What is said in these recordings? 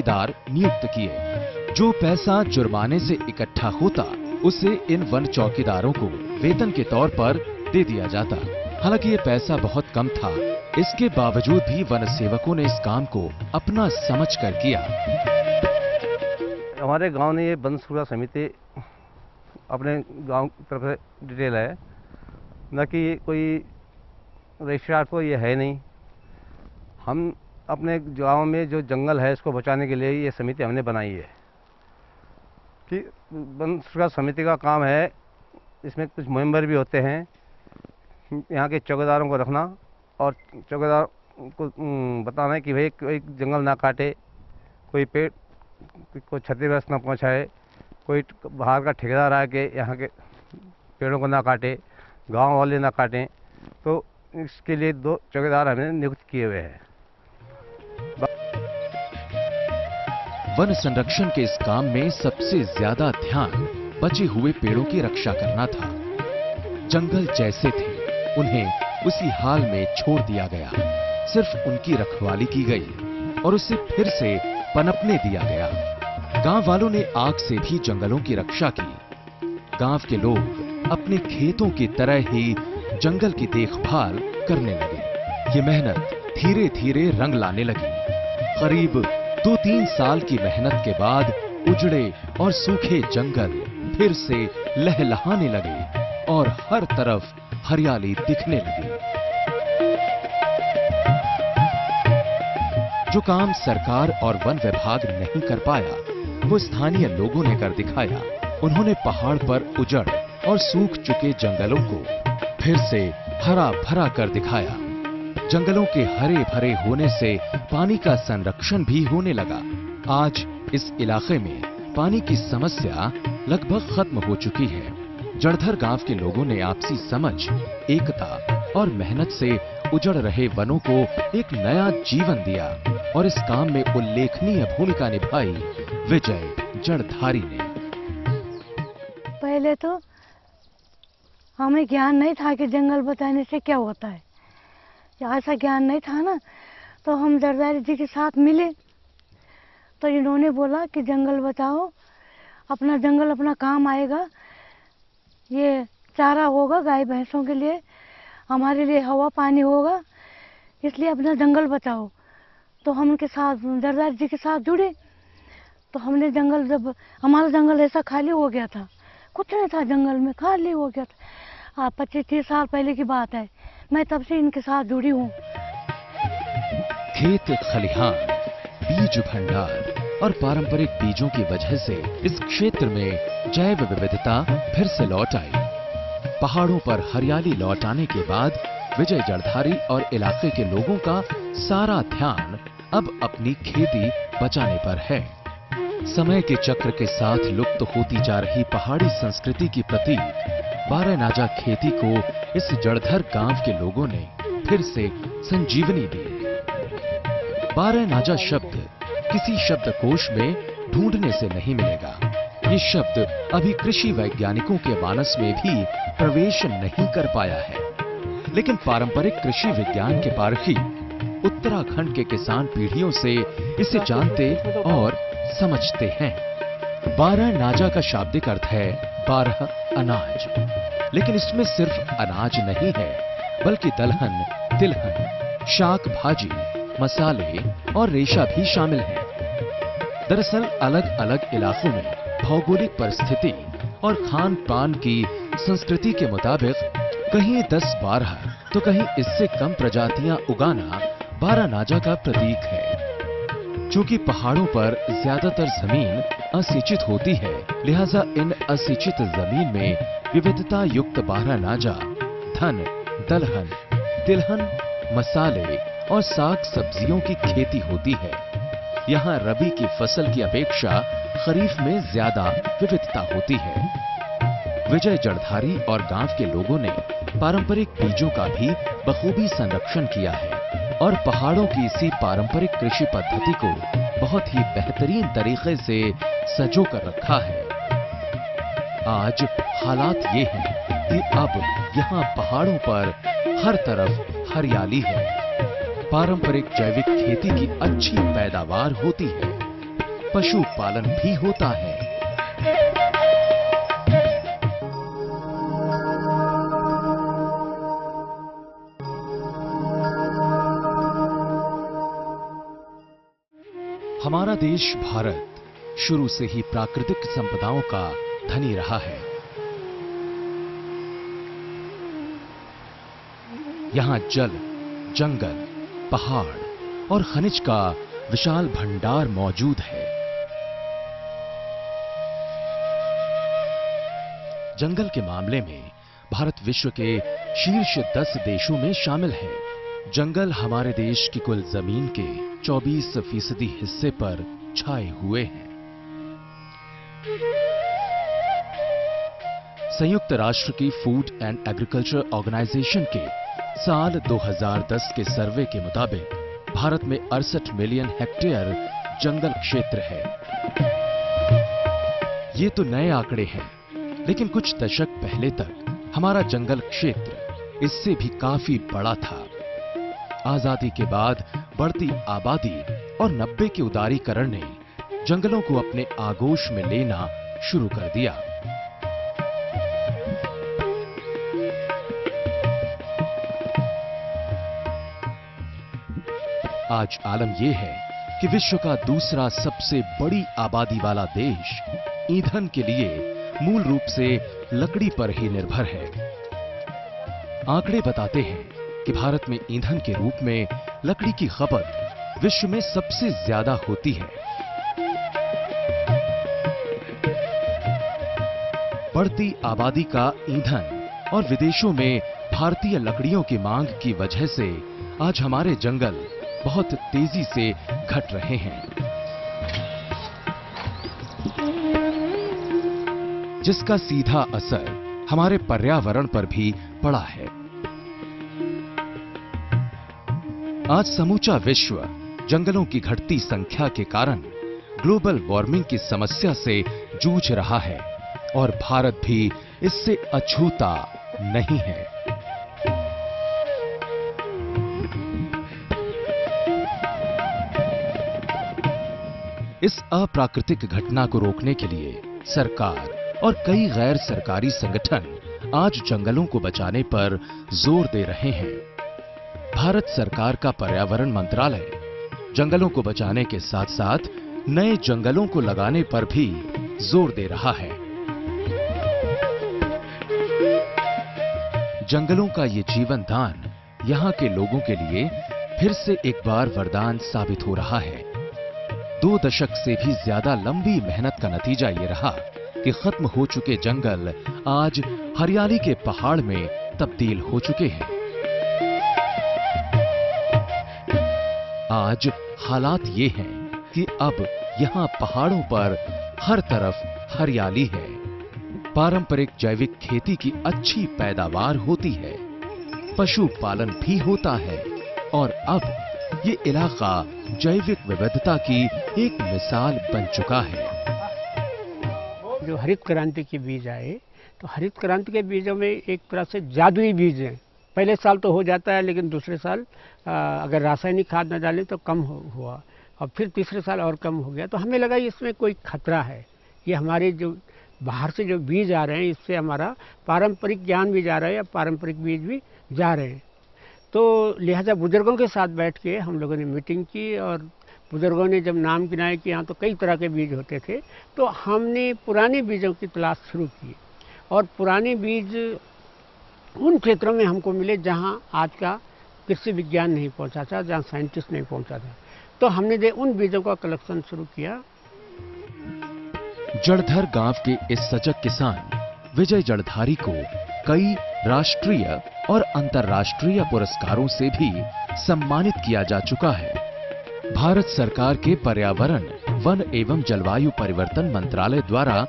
चौकीदार नियुक्त किए। जो पैसा जुर्माने से इकट्ठा होता उसे इन वन चौकीदारों को वेतन के तौर पर दे दिया जाता। हालांकि ये पैसा बहुत कम था, इसके बावजूद भी वन सेवकों ने इस काम को अपना समझकर किया। हमारे गांव ने ये वन सुरक्षा समिति अपने गांव की तरफ से डिटेल है, न कि कोई रजिस्ट्रार तो ये है नहीं। हम अपने गांव में जो जंगल है इसको बचाने के लिए ये समिति हमने बनाई है कि वन सुरक्षा समिति का काम है। इसमें कुछ मेंबर भी होते हैं, यहाँ के चौकीदारों को रखना और चौकीदार को बताना है कि भाई कोई जंगल ना काटे, कोई पेड़ को क्षतिग्रस्त ना पहुँचाए, कोई बाहर का ठेकेदार आके यहाँ के पेड़ों को ना काटे, गांव वाले ना काटें। तो इसके लिए 2 चौकीदार हमने नियुक्त किए हुए हैं। वन संरक्षण के इस काम में सबसे ज्यादा ध्यान बचे हुए पेड़ों की रक्षा करना था। जंगल जैसे थे उन्हें उसी हाल में छोड़ दिया गया, सिर्फ उनकी रखवाली की गई और उसे फिर से पनपने दिया गया। गांव वालों ने आग से भी जंगलों की रक्षा की। गांव के लोग अपने खेतों की तरह ही जंगल की देखभाल करने लगे। ये मेहनत धीरे धीरे रंग लाने लगी। करीब 2-3 साल की मेहनत के बाद उजड़े और सूखे जंगल फिर से लहलहाने लगे और हर तरफ हरियाली दिखने लगी। जो काम सरकार और वन विभाग नहीं कर पाया, वो स्थानीय लोगों ने कर दिखाया। उन्होंने पहाड़ पर उजड़ और सूख चुके जंगलों को फिर से हरा भरा कर दिखाया। जंगलों के हरे भरे होने से पानी का संरक्षण भी होने लगा। आज इस इलाके में पानी की समस्या लगभग खत्म हो चुकी है। जड़धर गांव के लोगों ने आपसी समझ, एकता और मेहनत से उजड़ रहे वनों को एक नया जीवन दिया और इस काम में उल्लेखनीय भूमिका निभाई विजय जड़धारी ने। पहले तो हमें ज्ञान नहीं था कि जंगल बचाने से क्या होता है। ऐसा ज्ञान नहीं था ना, तो हम जड़धारी जी के साथ मिले तो इन्होंने बोला कि जंगल बचाओ, अपना जंगल अपना काम आएगा, ये चारा होगा गाय भैंसों के लिए, हमारे लिए हवा पानी होगा, इसलिए अपना जंगल बचाओ। तो हम उनके साथ जड़धारी जी के साथ जुड़े। तो हमने जंगल, जब हमारा जंगल ऐसा खाली हो गया था, कुछ नहीं था जंगल में, खाली हो गया था। 25-30 साल पहले की बात है। मैं तब से इनके साथ जुड़ी हूँ। खेत खलिहान, बीज भंडार और पारंपरिक बीजों की वजह से इस क्षेत्र में जैव विविधता फिर से लौट आई। पहाड़ों पर हरियाली लौट आने के बाद विजय जड़धारी और इलाके के लोगों का सारा ध्यान अब अपनी खेती बचाने पर है। समय के चक्र के साथ लुप्त होती जा रही पहाड़ी संस्कृति की प्रतीक बारहनाजा खेती को इस जड़धर गांव के लोगों ने फिर से संजीवनी दी। बारहनाजा शब्द किसी शब्दकोश में ढूंढने से नहीं मिलेगा। ये शब्द अभी कृषि वैज्ञानिकों के मानस में भी प्रवेश नहीं कर पाया है, लेकिन पारंपरिक कृषि विज्ञान के पारखी उत्तराखंड के किसान पीढ़ियों से इसे जानते और समझते हैं। बारहनाजा का शाब्दिक अर्थ है 12 अनाज, लेकिन इसमें सिर्फ अनाज नहीं है, बल्कि दलहन, तिलहन, शाक भाजी, मसाले और रेशा भी शामिल है। दरअसल अलग अलग इलाकों में भौगोलिक परिस्थिति और खान पान की संस्कृति के मुताबिक कहीं 10-12 तो कहीं इससे कम प्रजातियां उगाना बारहनाजा का प्रतीक है। चूंकि पहाड़ों पर ज्यादातर जमीन असिंचित होती है, लिहाजा इन असिंचित जमीन में विविधता युक्त बारहनाजा, धन, दलहन, तिलहन, मसाले और साग सब्जियों की खेती होती है। यहाँ रबी की फसल की अपेक्षा खरीफ में ज्यादा विविधता होती है। विजय जड़धारी और गांव के लोगों ने पारंपरिक बीजों का भी बखूबी संरक्षण किया है और पहाड़ों की इसी पारंपरिक कृषि पद्धति को बहुत ही बेहतरीन तरीके से सजो कर रखा है। आज हालात ये हैं कि अब यहाँ पहाड़ों पर हर तरफ हरियाली है। पारंपरिक जैविक खेती की अच्छी पैदावार होती है, पशुपालन भी होता है। हमारा देश भारत शुरू से ही प्राकृतिक संपदाओं का धनी रहा है। यहां जल, जंगल, पहाड़ और खनिज का विशाल भंडार मौजूद है। जंगल के मामले में भारत विश्व के शीर्ष 10 देशों में शामिल है। जंगल हमारे देश की कुल जमीन के 24% हिस्से पर छाए हुए हैं। संयुक्त राष्ट्र की फूड एंड एग्रीकल्चर ऑर्गेनाइजेशन के साल 2010 के सर्वे के मुताबिक भारत में 68 मिलियन हेक्टेयर जंगल क्षेत्र है। ये तो नए आंकड़े हैं, लेकिन कुछ दशक पहले तक हमारा जंगल क्षेत्र इससे भी काफी बड़ा था। आजादी के बाद बढ़ती आबादी और 90 के उदारीकरण ने जंगलों को अपने आगोश में लेना शुरू कर दिया। आज आलम यह है कि विश्व का दूसरा सबसे बड़ी आबादी वाला देश ईंधन के लिए मूल रूप से लकड़ी पर ही निर्भर है। आंकड़े बताते हैं कि भारत में ईंधन के रूप में लकड़ी की खपत विश्व में सबसे ज्यादा होती है। बढ़ती आबादी का ईंधन और विदेशों में भारतीय लकड़ियों की मांग की वजह से आज हमारे जंगल बहुत तेजी से घट रहे हैं, जिसका सीधा असर हमारे पर्यावरण पर भी पड़ा है। आज समूचा विश्व जंगलों की घटती संख्या के कारण ग्लोबल वार्मिंग की समस्या से जूझ रहा है और भारत भी इससे अछूता नहीं है। इस अप्राकृतिक घटना को रोकने के लिए सरकार और कई गैर सरकारी संगठन आज जंगलों को बचाने पर जोर दे रहे हैं। भारत सरकार का पर्यावरण मंत्रालय जंगलों को बचाने के साथ साथ नए जंगलों को लगाने पर भी जोर दे रहा है। जंगलों का ये जीवन दान यहाँ के लोगों के लिए फिर से एक बार वरदान साबित हो रहा है। 2 दशक से भी ज्यादा लंबी मेहनत का नतीजा ये रहा कि खत्म हो चुके जंगल आज हरियाली के पहाड़ में तब्दील हो चुके हैं। आज हालात ये हैं कि अब यहाँ पहाड़ों पर हर तरफ हरियाली है। पारंपरिक जैविक खेती की अच्छी पैदावार होती है, पशुपालन भी होता है और अब ये इलाका जैविक विविधता की एक मिसाल बन चुका है। जो हरित क्रांति के बीज आए, तो हरित क्रांति के बीजों में एक तरह से जादुई बीज हैं। पहले साल तो हो जाता है, लेकिन दूसरे साल अगर रासायनिक खाद न डालें तो कम हुआ, और फिर तीसरे साल और कम हो गया। तो हमें लगा इसमें कोई खतरा है, ये हमारे जो बाहर से जो बीज आ रहे हैं इससे हमारा पारंपरिक ज्ञान भी जा रहा है या पारंपरिक बीज भी जा रहे हैं। तो लिहाजा बुजुर्गों के साथ बैठ के हम लोगों ने मीटिंग की और बुजुर्गों ने जब नाम गिनाए कि यहाँ तो कई तरह के बीज होते थे, तो हमने पुराने बीजों की तलाश शुरू की और पुराने बीज उन क्षेत्रों में हमको मिले जहाँ आज का कृषि विज्ञान नहीं पहुँचा था, जहाँ साइंटिस्ट नहीं पहुँचा था। तो हमने उन बीजों का कलेक्शन शुरू किया। जड़धर गांव के इस सजग किसान विजय जड़धारी को कई राष्ट्रीय और अंतर्राष्ट्रीय पुरस्कारों से भी सम्मानित किया जा चुका है। भारत सरकार के पर्यावरण, वन एवं जलवायु परिवर्तन मंत्रालय द्वारा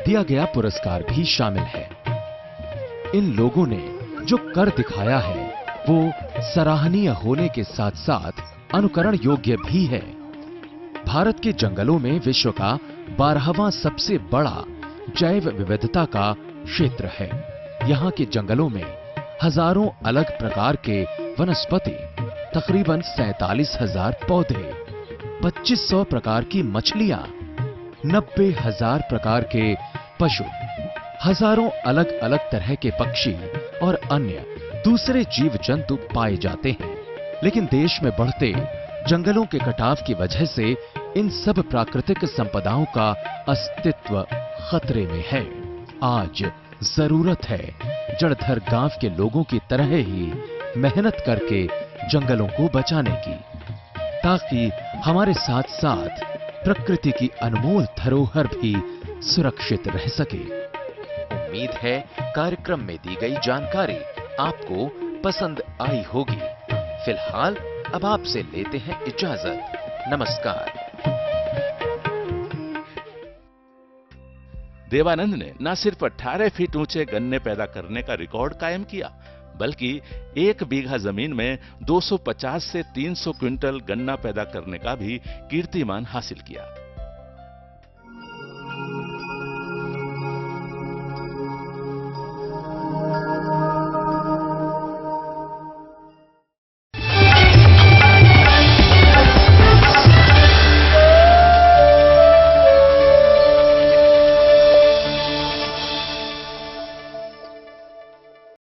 दिया गया पुरस्कार भी शामिल है। इन लोगों ने जो कर दिखाया है वो सराहनीय होने के साथ साथ अनुकरण योग्य भी है। भारत के जंगलों में विश्व का 12वां सबसे बड़ा जैव विविधता का क्षेत्र है। यहाँ के जंगलों में हजारों अलग प्रकार के वनस्पति, तकरीबन 47,000 पौधे, 2500 प्रकार की मछलियां 90,000 प्रकार के पशु, हजारों अलग अलग तरह के पक्षी और अन्य दूसरे जीव जंतु पाए जाते हैं। लेकिन देश में बढ़ते जंगलों के कटाव की वजह से इन सब प्राकृतिक संपदाओं का अस्तित्व खतरे में है। आज जरूरत है जड़धर गांव के लोगों की तरह ही मेहनत करके जंगलों को बचाने की, ताकि हमारे साथ साथ प्रकृति की अनमोल धरोहर भी सुरक्षित रह सके। उम्मीद है कार्यक्रम में दी गई जानकारी आपको पसंद आई होगी। फिलहाल अब आपसे लेते हैं इजाजत। नमस्कार। देवानंद ने न सिर्फ 18 फीट ऊंचे गन्ने पैदा करने का रिकॉर्ड कायम किया, बल्कि 1 बीघा जमीन में 250 से 300 क्विंटल गन्ना पैदा करने का भी कीर्तिमान हासिल किया।